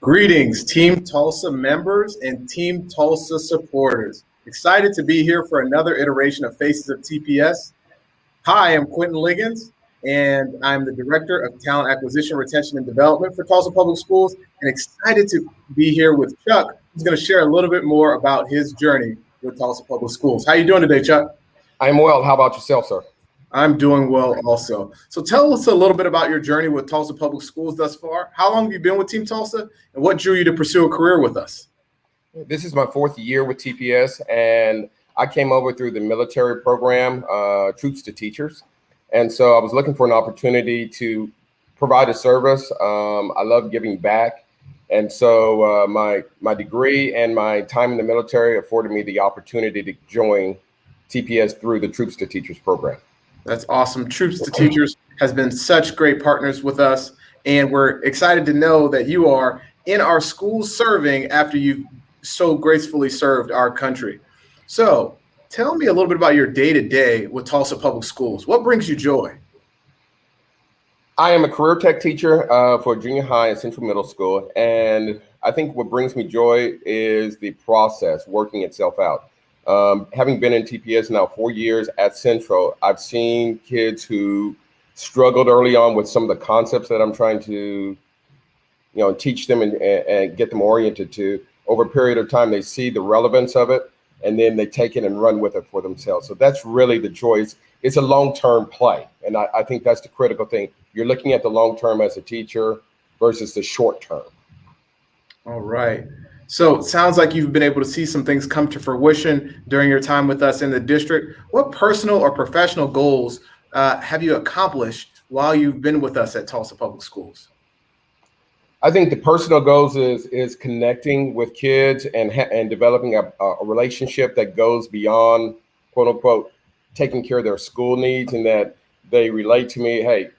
Greetings, Team Tulsa members and Team Tulsa supporters. Excited to be here for another iteration of Faces of TPS. Hi, I'm Quentin Liggins, and I'm the Director of Talent Acquisition, Retention, and Development for Tulsa Public Schools, and excited to be here with Chuck, who's going to share a little bit more about his journey with Tulsa Public Schools. How are you doing today, Chuck? I'm well. How about yourself, sir? I'm doing well also. So tell us a little bit about your journey with Tulsa Public Schools thus far. How long have you been with Team Tulsa, and what drew you to pursue a career with us? This is my fourth year with TPS, and I came over through the military program, Troops to Teachers. And so I was looking for an opportunity to provide a service. I love giving back. And so my degree and my time in the military afforded me the opportunity to join TPS through the Troops to Teachers program. That's awesome. Troops to Teachers has been such great partners with us, and we're excited to know that you are in our schools serving after you've so gracefully served our country. So tell me a little bit about your day-to-day with Tulsa Public Schools. What brings you joy? I am a career tech teacher for junior high and central middle school, and I think what brings me joy is the process working itself out. Having been in TPS now 4 years at Central, I've seen kids who struggled early on with some of the concepts that I'm trying to, teach them and get them oriented to. Over a period of time, they see the relevance of it, and then they take it and run with it for themselves. So that's really the joy. It's a long-term play, and I think that's the critical thing. You're looking at the long-term as a teacher versus the short-term. All right. So it sounds like you've been able to see some things come to fruition during your time with us in the district. What personal or professional goals have you accomplished while you've been with us at Tulsa Public Schools? I think the personal goals is connecting with kids and developing a relationship that goes beyond, quote unquote, taking care of their school needs, and that they relate to me. Hey,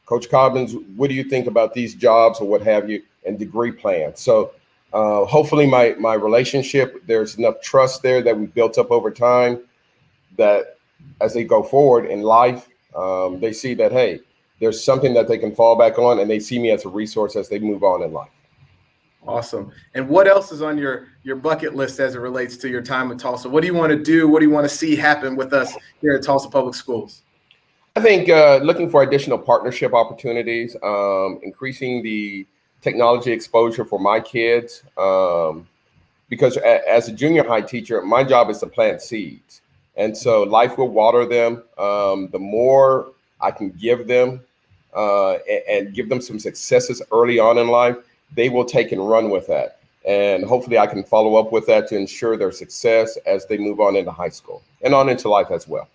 Coach Cobbins, what do you think about these jobs or what have you, and degree plans? So hopefully my relationship, there's enough trust there that we've built up over time that as they go forward in life, they see that, hey, there's something that they can fall back on, and they see me as a resource as they move on in life. Awesome. And what else is on your bucket list as it relates to your time with Tulsa? What do you want to do? What do you want to see happen with us here at Tulsa Public Schools? I think looking for additional partnership opportunities, increasing the technology exposure for my kids, because as a junior high teacher, my job is to plant seeds. And so life will water them. The more I can give them and give them some successes early on in life, they will take and run with that. And hopefully I can follow up with that to ensure their success as they move on into high school and on into life as well.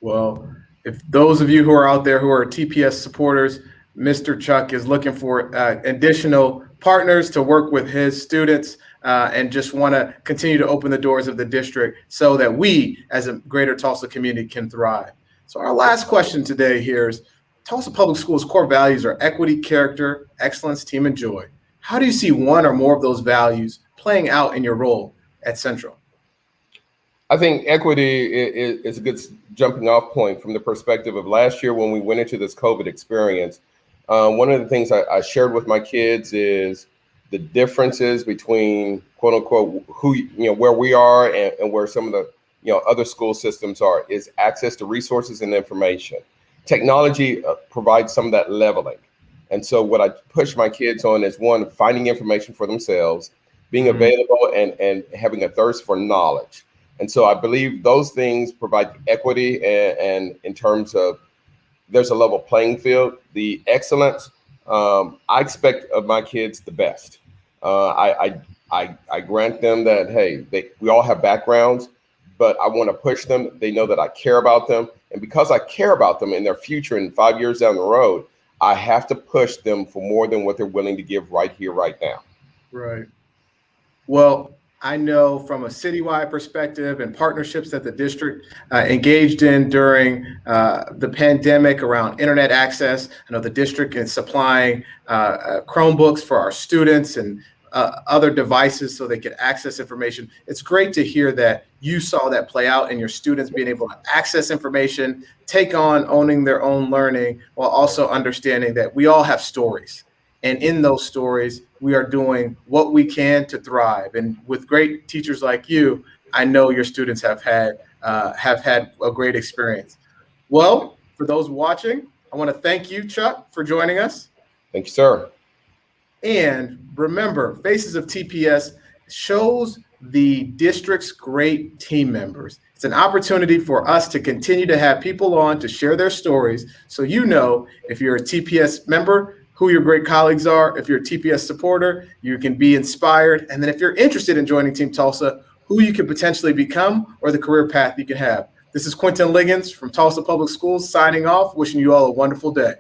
Well, if those of you who are out there who are TPS supporters, Mr. Chuck is looking for additional partners to work with his students and just want to continue to open the doors of the district so that we as a greater Tulsa community can thrive. So our last question today here is, Tulsa Public Schools' core values are equity, character, excellence, team, and joy. How do you see one or more of those values playing out in your role at Central? I think equity is a good jumping off point from the perspective of last year when we went into this COVID experience. One of the things I shared with my kids is the differences between, quote unquote, where we are and where some of the other school systems are, is access to resources and information. Technology provides some of that leveling. And so what I push my kids on is, one, finding information for themselves, being available and having a thirst for knowledge. And so I believe those things provide equity and in terms of there's a level playing field. The excellence, I expect of my kids the best. I grant them that, hey, we all have backgrounds, but I want to push them. They know that I care about them. And because I care about them in their future and 5 years down the road, I have to push them for more than what they're willing to give right here, right now. Right. Well, I know from a citywide perspective and partnerships that the district engaged in during the pandemic around internet access. I know the district is supplying Chromebooks for our students and other devices so they can access information. It's great to hear that you saw that play out and your students being able to access information, take on owning their own learning, while also understanding that we all have stories. And in those stories, we are doing what we can to thrive. And with great teachers like you, I know your students have had a great experience. Well, for those watching, I want to thank you, Chuck, for joining us. Thank you, sir. And remember, Faces of TPS shows the district's great team members. It's an opportunity for us to continue to have people on to share their stories, so you know if you're a TPS member, who your great colleagues are. If you're a TPS supporter, you can be inspired. And then if you're interested in joining Team Tulsa, who you could potentially become or the career path you can have. This is Quentin Liggins from Tulsa Public Schools signing off, wishing you all a wonderful day.